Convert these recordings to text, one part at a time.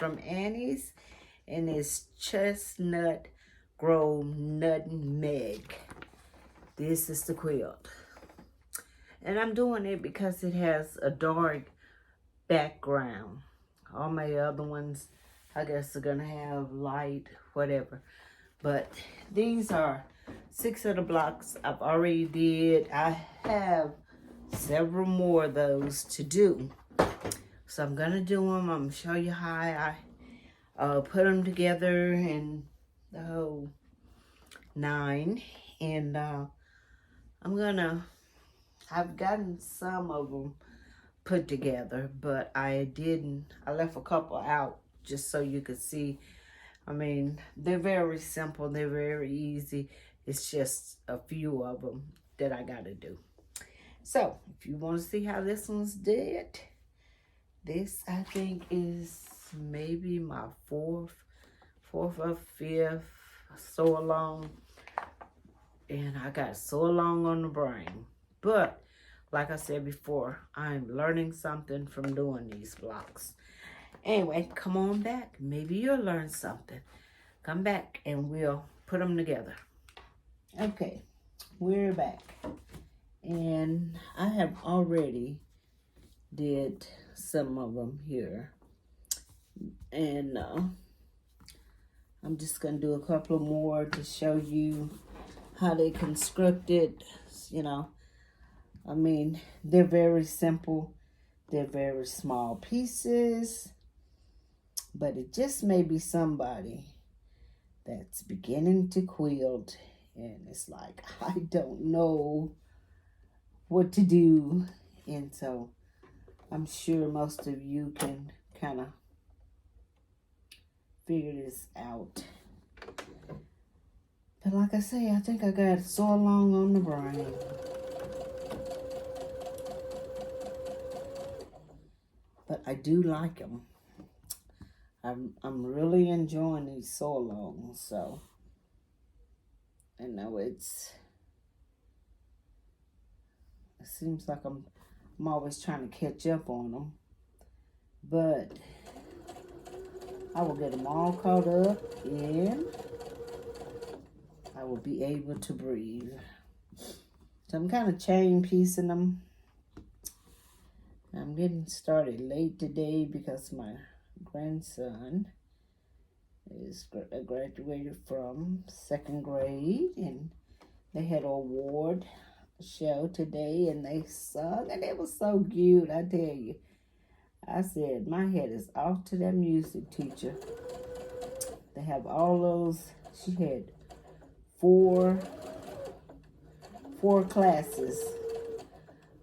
from Annie's, and it's Chestnut Grow Nutmeg. This is the quilt. And I'm doing it because it has a dark background. All my other ones, I guess, are gonna have light, whatever. But these are 6 of the blocks I've already did. I have several more of those to do. So I'm gonna do them. I'm gonna show you how I put them together in the whole 9. And I've gotten some of them put together, but I left a couple out just so you could see. I mean, they're very simple, they're very easy. It's just a few of them that I gotta do. So, if you want to see how this one's did, this I think is maybe my fourth or fifth sew along. And I got so long on the brain. But, like I said before, I'm learning something from doing these blocks. Anyway, come on back. Maybe you'll learn something. Come back and we'll put them together. Okay, we're back. And I have already did some of them here. And I'm just going to do a couple more to show you how they constructed, you know. I mean, they're very simple. They're very small pieces. But it just may be somebody that's beginning to quilt. And it's like, I don't know what to do. And so I'm sure most of you can kind of figure this out. But like I say, I think I got so long on the brain. But I do like them. I'm really enjoying these sew-alongs, so I know it seems like I'm always trying to catch up on them, but I will get them all caught up and I will be able to breathe. So I'm kind of chain piecing them. I'm getting started late today because my grandson is graduated from 2nd grade, and they had an award show today, and they sung, and it was so cute. I tell you, I said my head is off to that music teacher. They have all those. She had four classes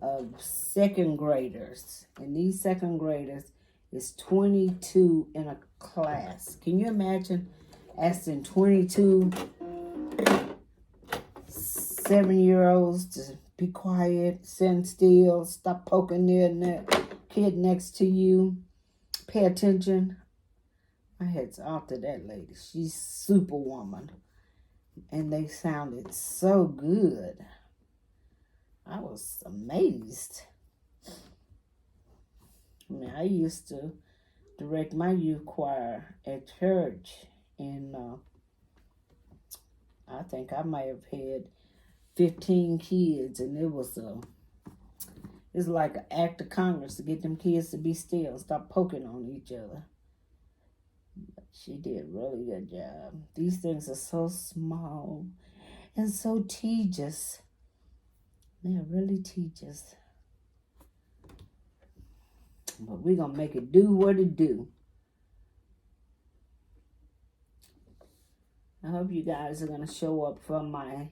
of 2nd graders, and these 2nd graders is 22 in a class. Can you imagine asking 22 7-year-olds to be quiet, sit still, stop poking the kid next to you, pay attention? My head's off to that lady. She's superwoman. And they sounded so good. I was amazed. I mean, I used to direct my youth choir at church, and I think I might have had 15 kids, and it's like an act of Congress to get them kids to be still, stop poking on each other. But she did a really good job. These things are so small and so tedious. They're really tedious. But we're going to make it do what it do. I hope you guys are going to show up for my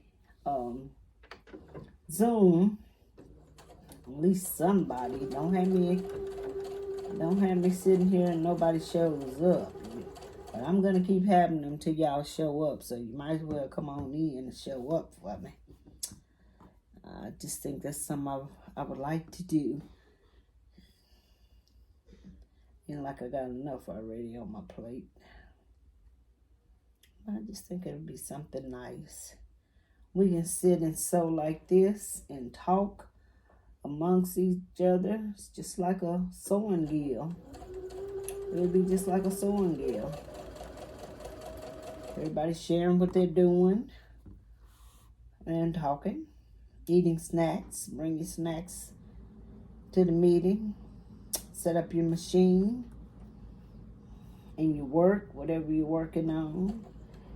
Zoom. At least somebody. Don't have me sitting here and nobody shows up. But I'm going to keep having them till y'all show up. So you might as well come on in and show up for me. I just think that's something I would like to do. You know, like I got enough already on my plate. I just think it would be something nice. We can sit and sew like this and talk amongst each other. It's just like a sewing guild. It'll be just like a sewing deal. Everybody sharing what they're doing and talking, eating snacks. Bring your snacks to the meeting. Set up your machine and you work, whatever you're working on.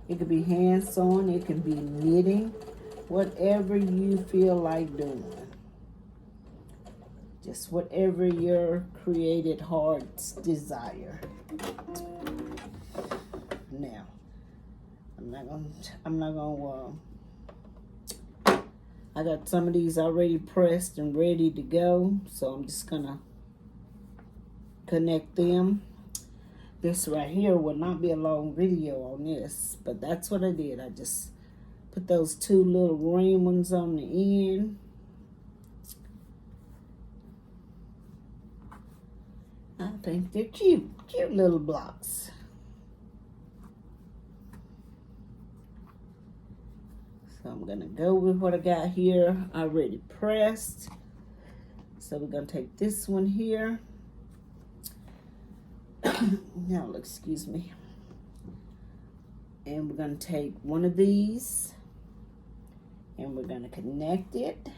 It could be hand sewing, it can be knitting, whatever you feel like doing. Just whatever your created heart's desire. Now, I'm not gonna, I got some of these already pressed and ready to go, so I'm just gonna connect them. This right here will not be a long video on this, but that's what I did. I just put those two little green ones on the end. I think they're cute little blocks. So I'm gonna go with what I got here already pressed. So we're gonna take this one here. Now, excuse me. And we're gonna take one of these and we're gonna connect it.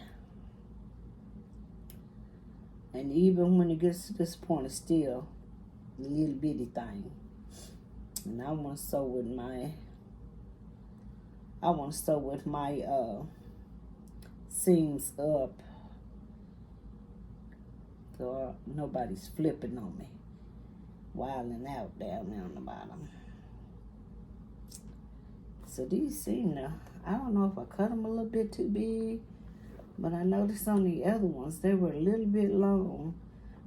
And even when it gets to this point, it's still a little bitty thing. And I want to sew with my, seams up so nobody's flipping on me, wilding out down there on the bottom. So these seem to, I don't know if I cut them a little bit too big, but I noticed on the other ones, they were a little bit long.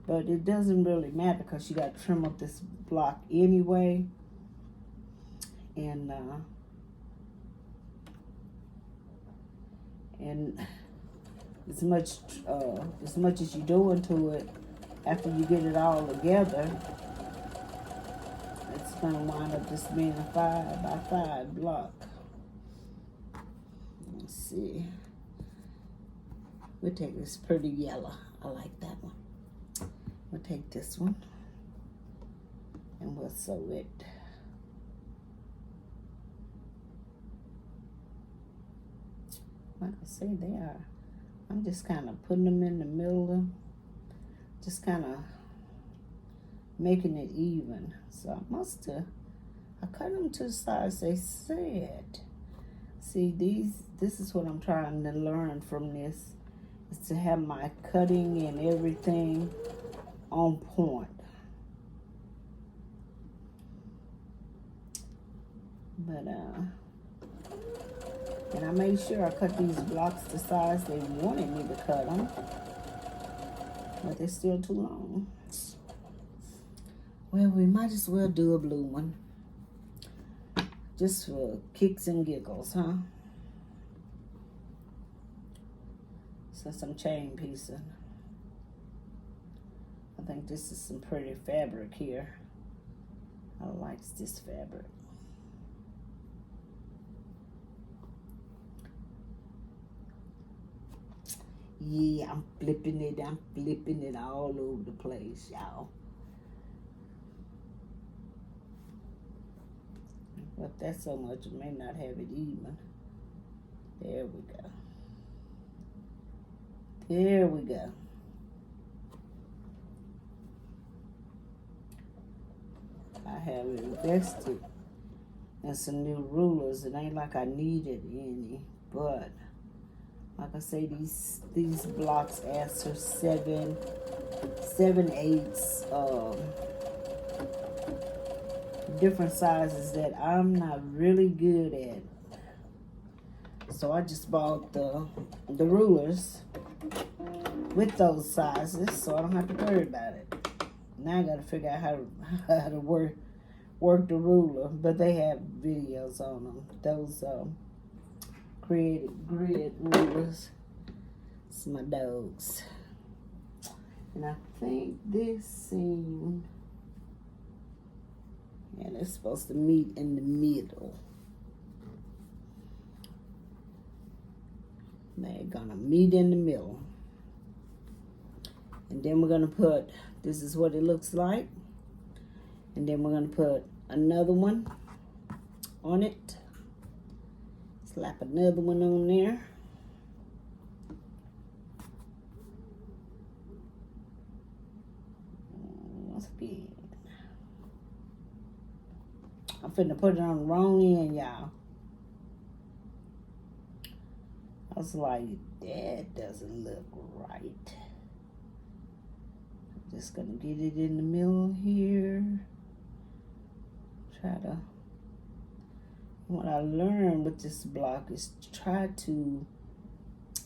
But it doesn't really matter because you got to trim up this block anyway. And as much as you're doing to it, after you get it all together, it's going to wind up just being a 5 by 5 block. Let's see. We'll take this pretty yellow. I like that one. We'll take this one and we'll sew it. Like I say, they are. I'm just kind of putting them in the middle, just kind of making it even. So I cut them to the size they said. See, this is what I'm trying to learn from this, is to have my cutting and everything on point. But and I made sure I cut these blocks the size they wanted me to cut them, but they're still too long. Well, we might as well do a blue one, just for kicks and giggles, huh? So some chain piecing. I think this is some pretty fabric here. I like this fabric. Yeah, I'm flipping it all over the place, y'all. But that's so much, it may not have it even. There we go. There we go. I have invested in some new rulers. It ain't like I needed any, but like I say, these blocks ask for 7/8 different sizes that I'm not really good at. So I just bought the rulers with those sizes, so I don't have to worry about it. Now I gotta figure out how to work the ruler, but they have videos on them. Those created grid rulers. It's my dogs. And I think this seam, yeah, they're supposed to meet in the middle. They're gonna meet in the middle. And then we're gonna put, this is what it looks like. And then we're going to put another one on it. Slap another one on there. Once again. I'm finna put it on the wrong end, y'all. I was like, that doesn't look right. I'm just gonna get it in the middle here. Try to, what I learned with this block is to try to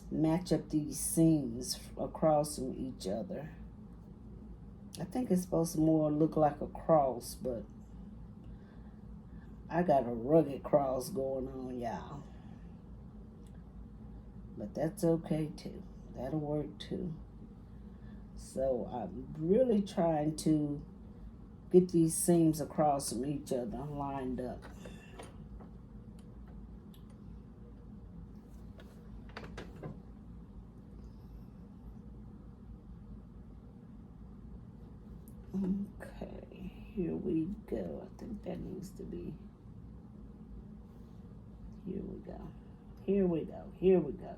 match up these seams across from each other. I think it's supposed to more look like a cross, but I got a rugged cross going on, y'all. But that's okay too. That'll work too. So I'm really trying to get these seams across from each other lined up. Okay, here we go. I think that needs to be, here we go. Here we go, here we go.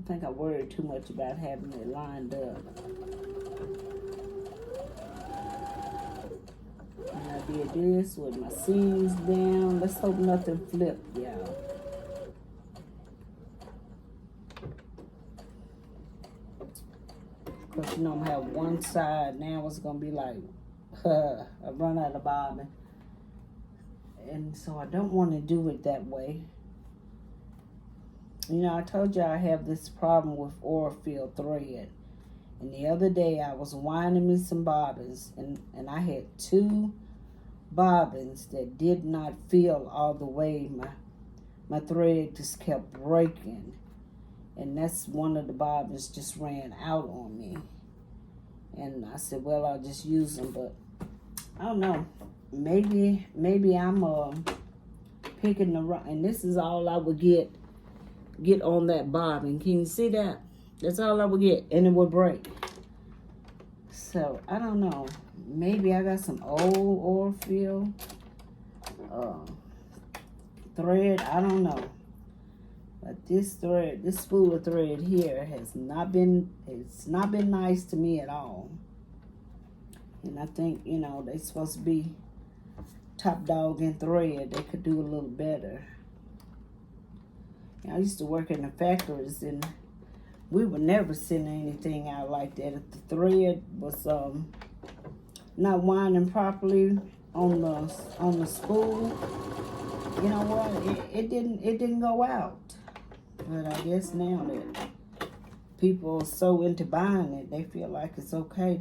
I think I worried too much about having it lined up. And I did this with my seams down. Let's hope nothing flipped, y'all. Of course, you know I'm gonna have one side. Now it's gonna be like, I run out of bobbin. And so I don't want to do it that way. You know, I told you I have this problem with oil field thread. And the other day I was winding me some bobbins, and I had 2 bobbins that did not feel all the way. My thread just kept breaking. And that's one of the bobbins just ran out on me. And I said, well, I'll just use them. But I don't know. Maybe I'm picking the right. And this is all I would get on that bobbin. Can you see that? That's all I would get, and it would break. So I don't know. Maybe I got some old oil field thread. I don't know. But this thread, this spool of thread here has not been. It's not been nice to me at all. And I think, you know, they're supposed to be top dog in thread. They could do a little better. I used to work in the factories, and we would never send anything out like that. If the thread was not winding properly on the spool, you know what? It didn't go out. But I guess now that people are so into buying it, they feel like it's okay.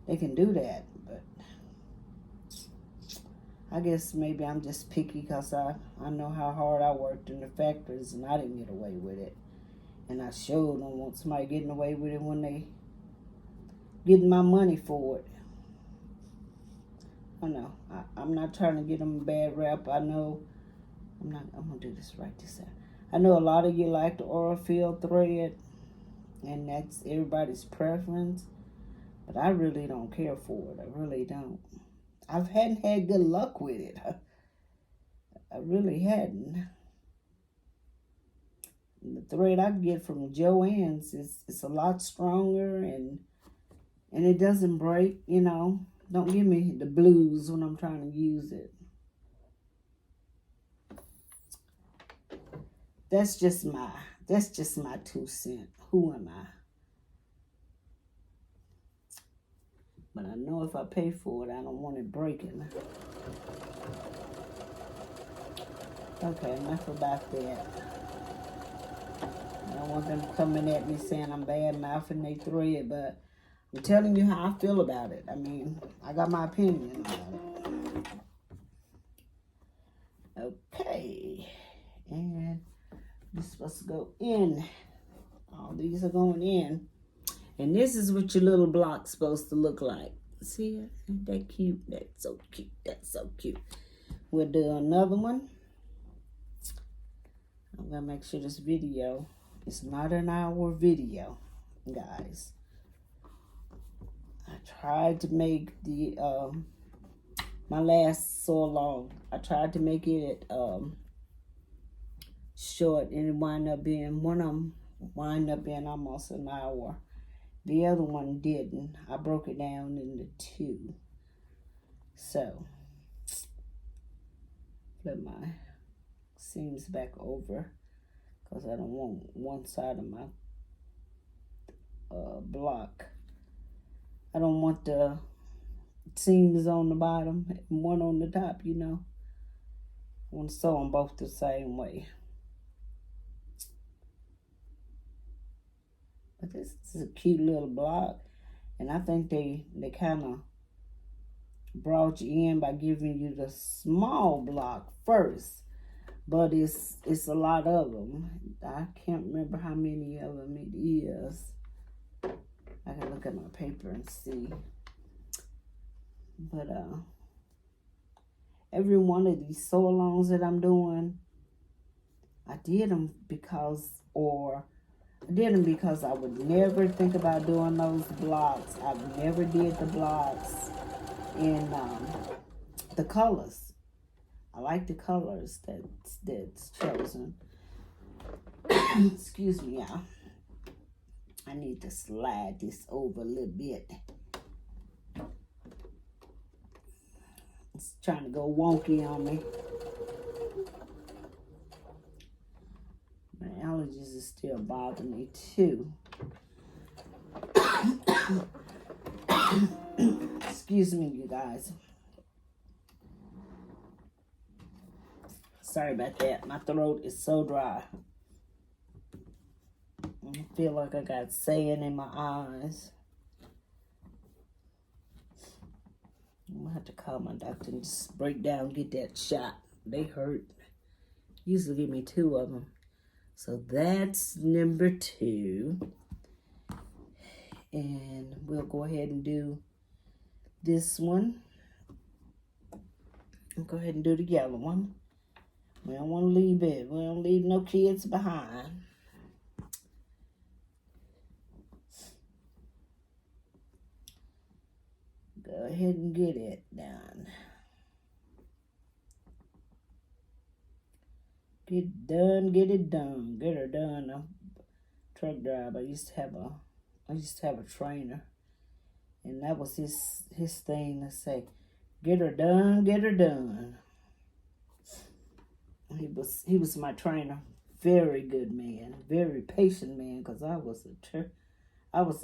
They can do that. But I guess maybe I'm just picky because I know how hard I worked in the factories, and I didn't get away with it. And I sure don't want somebody getting away with it when they getting my money for it. I know. I'm not trying to get them a bad rap. I know. I'm going to do this right this time. I know a lot of you like the oil field thread, and that's everybody's preference. But I really don't care for it. I really don't. I hadn't had good luck with it. I really hadn't. The thread I get from Joann's is a lot stronger, and it doesn't break, you know. Don't give me the blues when I'm trying to use it. That's just my 2 cents. Who am I? But I know if I pay for it, I don't want it breaking. Okay, enough about that. I don't want them coming at me saying I'm bad-mouthing they thread, but I'm telling you how I feel about it. I mean, I got my opinion about it. Okay. And this is supposed to go in. All these are going in. And this is what your little block's supposed to look like. See it? Ain't that cute? That's so cute. That's so cute. We'll do another one. I'm going to make sure this video is not an hour video, guys. I tried to make the my last so long. I tried to make it short, and it wound up being one of them wind up being almost an hour. The other one didn't. I broke it down into two. So flip my seams back over because I don't want one side of my block. I don't want the seams on the bottom and one on the top, you know. I want to sew them both the same way. But this is a cute little block, and I think they kind of brought you in by giving you the small block first. But it's a lot of them. I can't remember how many of them it is. I can look at my paper and see. But every one of these sew-alongs that I'm doing, I did them because I would never think about doing those blocks. I never did the blocks in the colors. I like the colors that's chosen. Excuse me, y'all. I need to slide this over a little bit. It's trying to go wonky on me. My allergies are still bothering me too. Excuse me, you guys. Sorry about that. My throat is so dry. I feel like I got sand in my eyes. I'm gonna have to call my doctor and just break down, get that shot. They hurt. Usually give me 2 of them. So that's number 2. And we'll go ahead and do this one. I'll go ahead and do the yellow one. We don't want to leave it. We don't leave no kids behind. Go ahead and get it done. Get it done. Get her done. I'm a truck driver. I used to have a trainer, and that was his thing to say, get her done, get her done. He was my trainer. Very good man, very patient man, because I was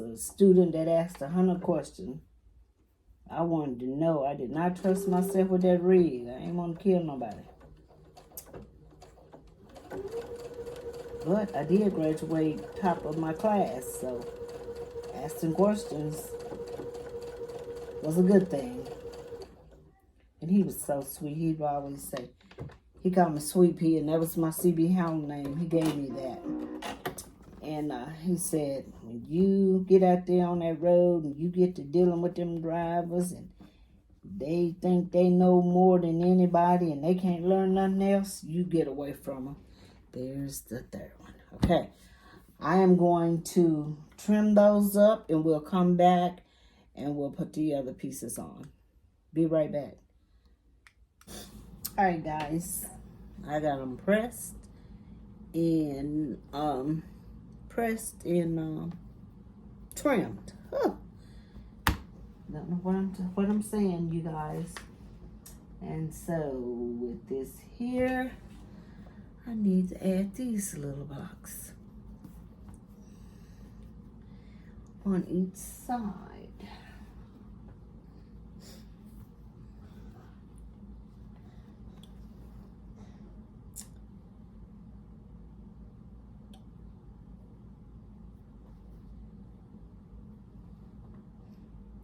a student that asked 100 questions. I wanted to know. I did not trust myself with that rig. I ain't want to kill nobody. But I did graduate top of my class, so asking questions was a good thing. And he was so sweet. He would always say, he called me Sweet Pea, and that was my CB Hound name. He gave me that. And he said, when you get out there on that road and you get to dealing with them drivers and they think they know more than anybody and they can't learn nothing else, you get away from them. There's the third one. Okay. I am going to trim those up and we'll come back and we'll put the other pieces on. Be right back. All right, guys. I got them pressed and trimmed. Huh. Don't know what I'm saying, you guys. And so with this here, I need to add these little blocks on each side.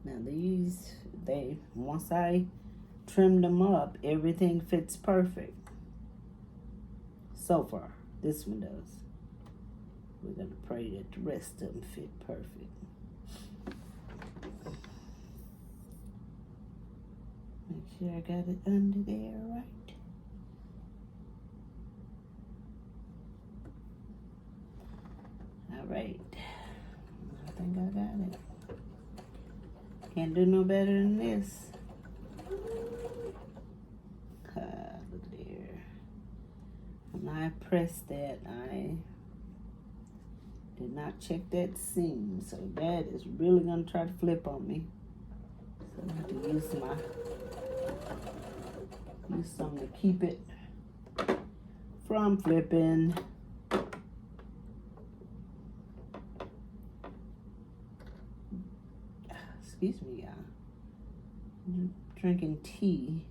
Now these, once I trimmed them up, everything fits perfect. So far, this one does. We're gonna pray that the rest of them fit perfect. Make sure I got it under there right. All right, I think I got it. Can't do no better than this. Look there. When I pressed that, I did not check that seam, so that is really gonna try to flip on me. So I have to use something to keep it from flipping. Excuse me, y'all. I'm drinking tea.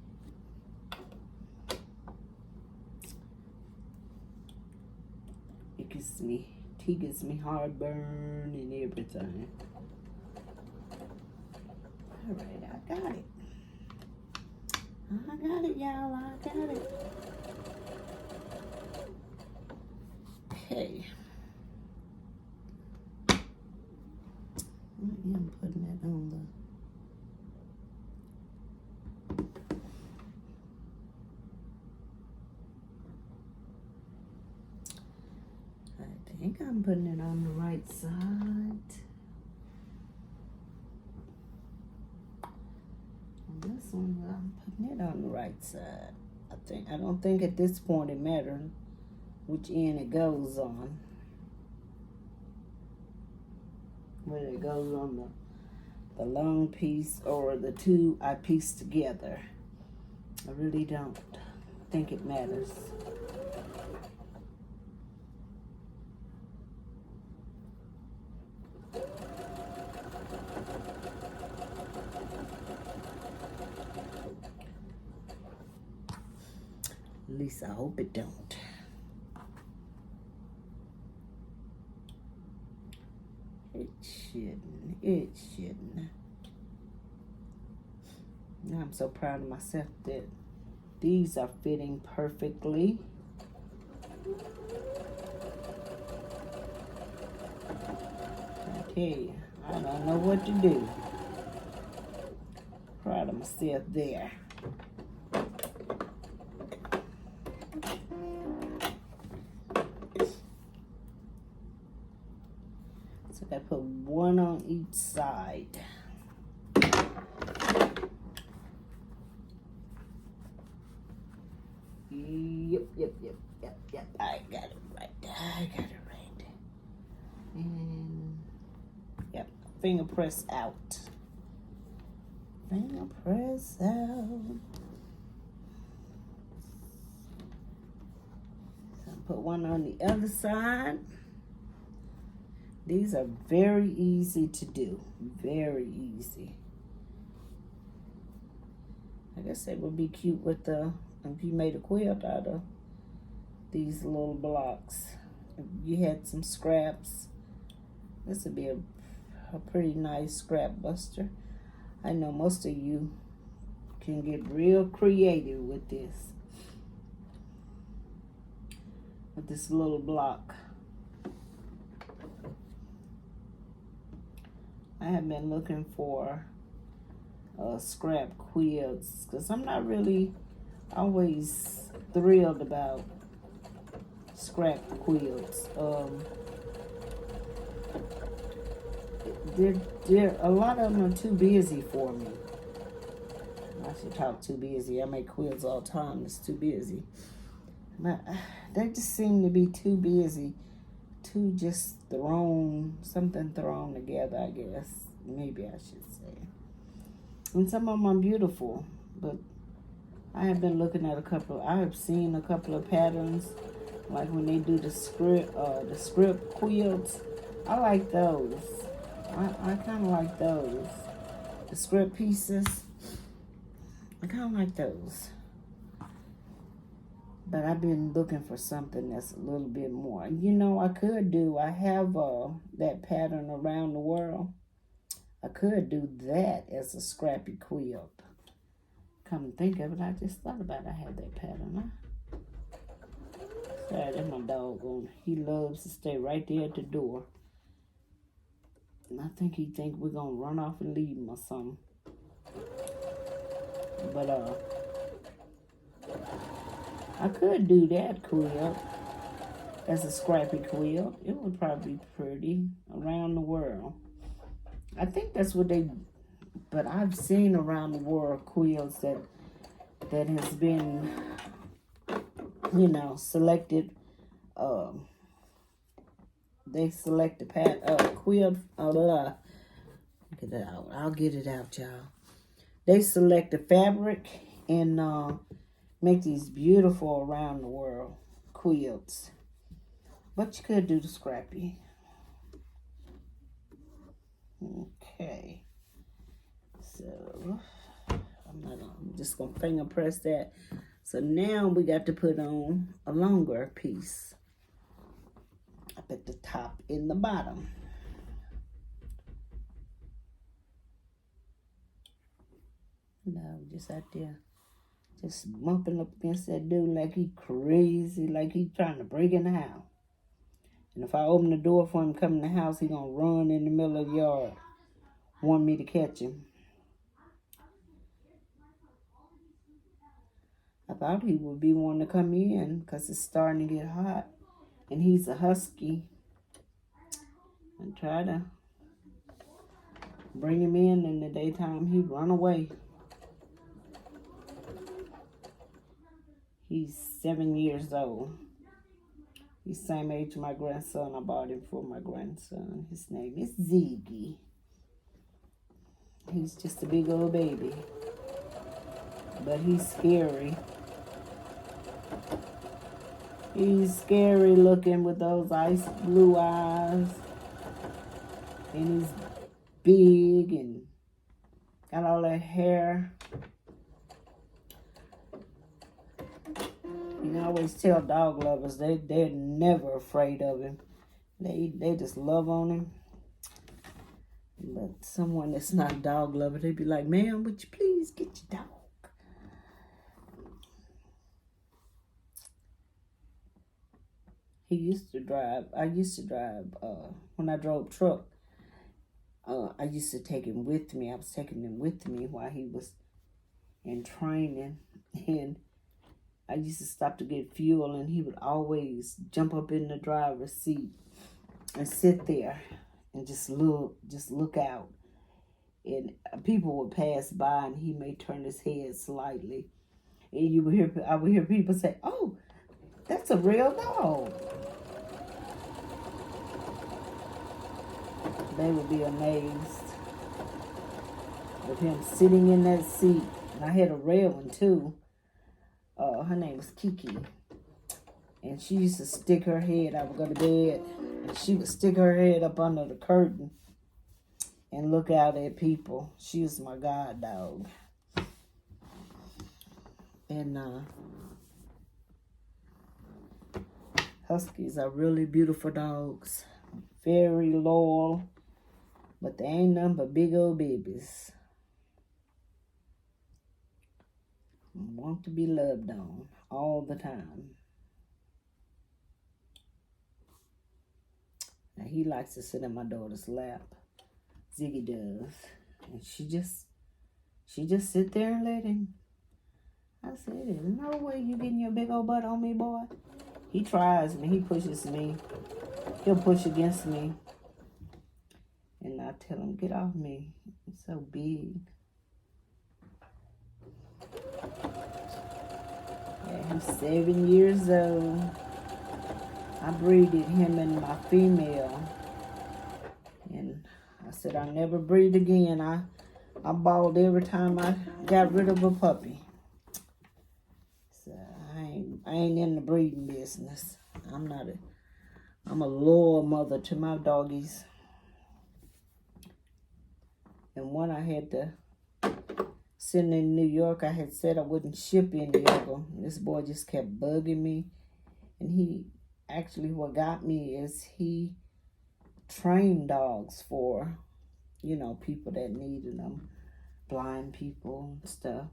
Tea gets me heartburn and everything. All right, I got it. I got it, y'all. I got it. Okay. I am putting that on I think I'm putting it on the right side. And this one, I'm putting it on the right side. I don't think at this point it matters which end it goes on. Whether it goes on the long piece or the two I pieced together. I really don't think it matters. At least I hope it don't. It shouldn't. Now I'm so proud of myself that these are fitting perfectly. I tell you, I don't know what to do. Proud of myself there. So I put one on each side. Yep. I got it right. And yep, finger press out. Finger press out. So put one on the other side. These are very easy to do. Very easy. I guess it would be cute with if you made a quilt out of these little blocks. If you had some scraps, this would be a pretty nice scrap buster. I know most of you can get real creative with this little block. I have been looking for scrap quilts because I'm not really always thrilled about scrap quilts. They're a lot of them are too busy for me. I should talk too busy. I make quilts all the time. It's too busy. But they just seem to be too busy. Too just something thrown together, I guess. Maybe I should say. And some of them are beautiful, but I have been looking at I have seen a couple of patterns, like when they do the script quilts. I like those. I kind of like those. The script pieces. I kind of like those. But I've been looking for something that's a little bit more. You know, I have that pattern around the world. I could do that as a scrappy quilt. Come to think of it, I just thought about I had that pattern. Sorry, that's my dog. He loves to stay right there at the door. And I think he think we're going to run off and leave him or something. But, I could do that quilt as a scrappy quilt. It would probably be pretty around the world. I think that's what they But I've seen around the world quilts that has been, you know, selected. They select the quilt. Get it out. I'll get it out, y'all. They select the fabric and make these beautiful around the world quilts. But you could do the scrappy. Okay. So I'm just gonna finger press that. So now we got to put on a longer piece up at the top and the bottom. No, just out there, just bumping up against that dude like he crazy, like he trying to break in the house. And if I open the door for him coming in the house, he gonna run in the middle of the yard, want me to catch him. I thought he would be wanting to come in because it's starting to get hot. And he's a husky. And try to bring him in the daytime, he'd run away. He's 7 years old. He's the same age as my grandson. I bought him for my grandson. His name is Ziggy. He's just a big old baby. But he's scary. He's scary looking with those ice blue eyes. And he's big and got all that hair. You can always tell dog lovers, they're never afraid of him. They just love on him. But someone that's not a dog lover, they'd be like, ma'am, would you please get your dog? I used to drive, when I drove truck, I used to take him with me. I was taking him with me while he was in training. And I used to stop to get fuel, and he would always jump up in the driver's seat and sit there and just look out. And people would pass by, and he may turn his head slightly. And I would hear people say, oh, that's a real dog. They would be amazed with him sitting in that seat. And I had a red one too. Her name was Kiki. And she used to stick her head. I would go to bed, and she would stick her head up under the curtain and look out at people. She was my guide dog. And Huskies are really beautiful dogs. Very loyal. But they ain't nothing but big old babies. Want to be loved on all the time. Now he likes to sit in my daughter's lap. Ziggy does. And she just sit there and let him. I said, there's no way you getting your big old butt on me, boy. He tries me. He pushes me. He'll push against me. And I tell him, get off me. He's so big. Yeah, he's 7 years old. I breeded him and my female. And I said, I'll never breed again. I bawled every time I got rid of a puppy. So I ain't in the breeding business. I'm a loyal mother to my doggies. And when I had to send in New York, I had said I wouldn't ship any of them. This boy just kept bugging me. And what got me is he trained dogs for, people that needed them. Blind people and stuff.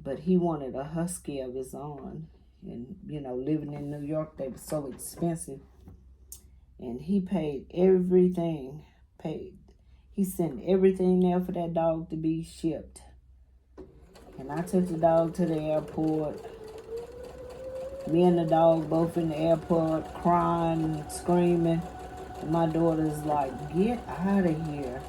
But he wanted a husky of his own. And, living in New York, they were so expensive. And he paid everything. He sent everything there for that dog to be shipped. And I took the dog to the airport. Me and the dog both in the airport, crying, screaming. And my daughter's like, get out of here.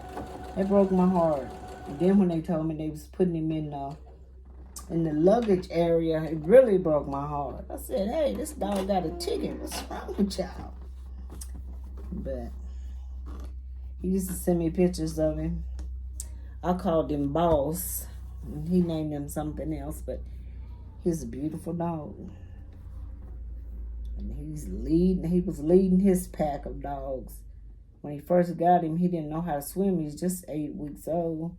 It broke my heart. And then when they told me they was putting him in the luggage area, it really broke my heart. I said, hey, this dog got a ticket. What's wrong with y'all? But he used to send me pictures of him. I called him Boss. And he named him something else, but he's a beautiful dog. And he was leading his pack of dogs. When he first got him, he didn't know how to swim. He was just 8 weeks old.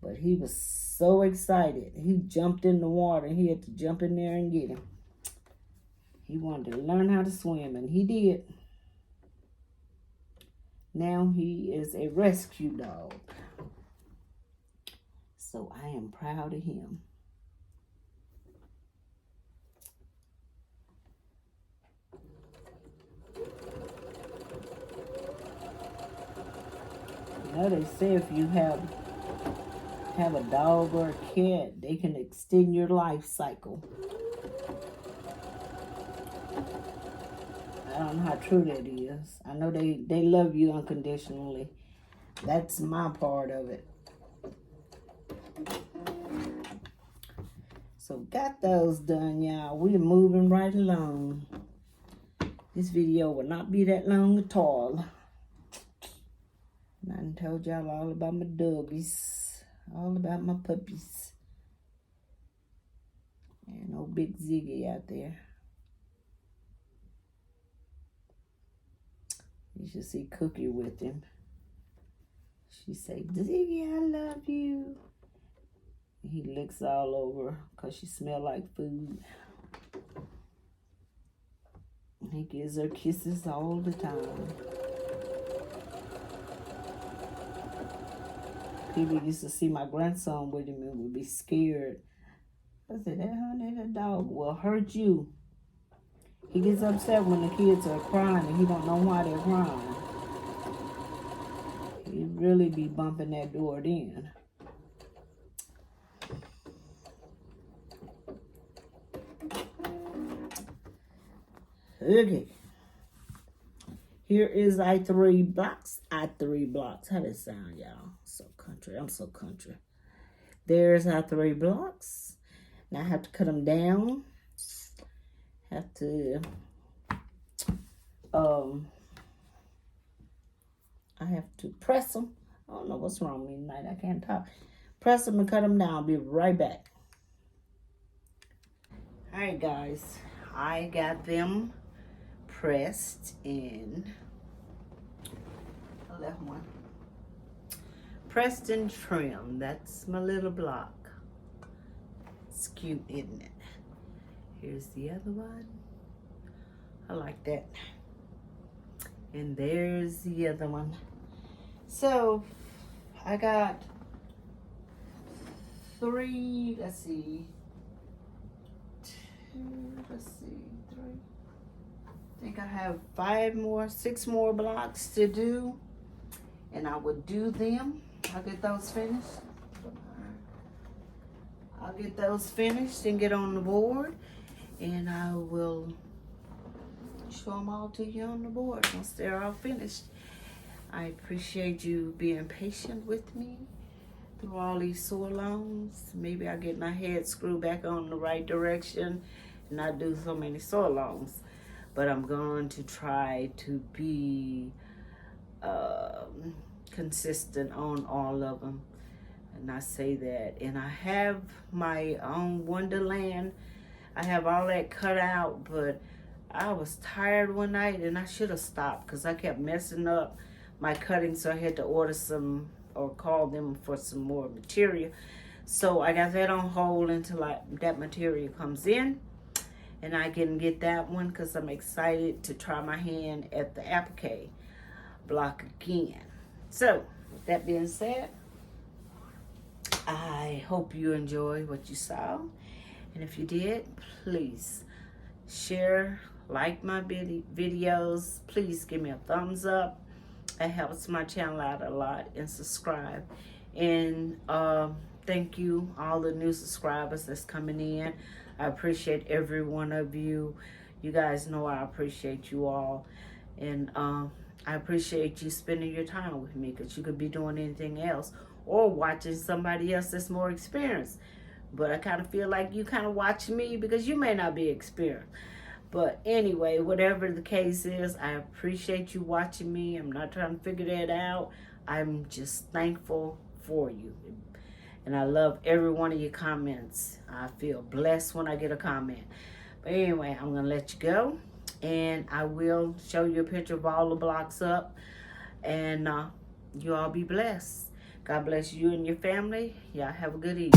But he was so excited. He jumped in the water. He had to jump in there and get him. He wanted to learn how to swim, and he did. Now he is a rescue dog. So I am proud of him. You know, they say if you have a dog or a cat, they can extend your life cycle. I don't know how true that is. I know they love you unconditionally. That's my part of it. So got those done, y'all. We're moving right along. This video will not be that long at all. And I done told y'all all about my doggies. All about my puppies. And old big Ziggy out there. You should see Cookie with him. She say, Ziggy, I love you. He licks all over because she smell like food. He gives her kisses all the time. People used to see my grandson with him and would be scared. I said, that honey, that dog will hurt you. He gets upset when the kids are crying and he don't know why they're crying. He really be bumping that door then. Okay. Here is I3 blocks. I3 blocks. How does that sound, y'all? So country. I'm so country. There's I3 blocks. Now I have to cut them down. Have to I have to press them. I don't know what's wrong with me tonight. I can't talk. Press them and cut them down. I'll be right back. All right, guys. I got them pressed in. I left one. Pressed and trimmed. That's my little block. It's cute, isn't it? Here's the other one. I like that. And there's the other one. So I got 3, let's see, 2, let's see, 3. I think I have 6 more blocks to do. And I would do them. I'll get those finished. I'll get those finished and get on the board. And I will show them all to you on the board once they're all finished. I appreciate you being patient with me through all these sew alongs. Maybe I'll get my head screwed back on the right direction and not do so many sew alongs. But I'm going to try to be consistent on all of them. And I say that. And I have my own Wonderland. I have all that cut out, but I was tired one night and I should have stopped because I kept messing up my cutting, so I had to order some or call them for some more material. So I got that on hold until that material comes in and I can get that one because I'm excited to try my hand at the applique block again. So with that being said, I hope you enjoy what you saw. And if you did, please share, like my videos. Please give me a thumbs up. It helps my channel out a lot. And subscribe. And thank you, all the new subscribers that's coming in. I appreciate every one of you. You guys know I appreciate you all. And I appreciate you spending your time with me, because you could be doing anything else or watching somebody else that's more experienced. But I kind of feel like you kind of watch me because you may not be experienced. But anyway, whatever the case is, I appreciate you watching me. I'm not trying to figure that out. I'm just thankful for you. And I love every one of your comments. I feel blessed when I get a comment. But anyway, I'm going to let you go. And I will show you a picture of all the blocks up. And you all be blessed. God bless you and your family. Y'all have a good evening.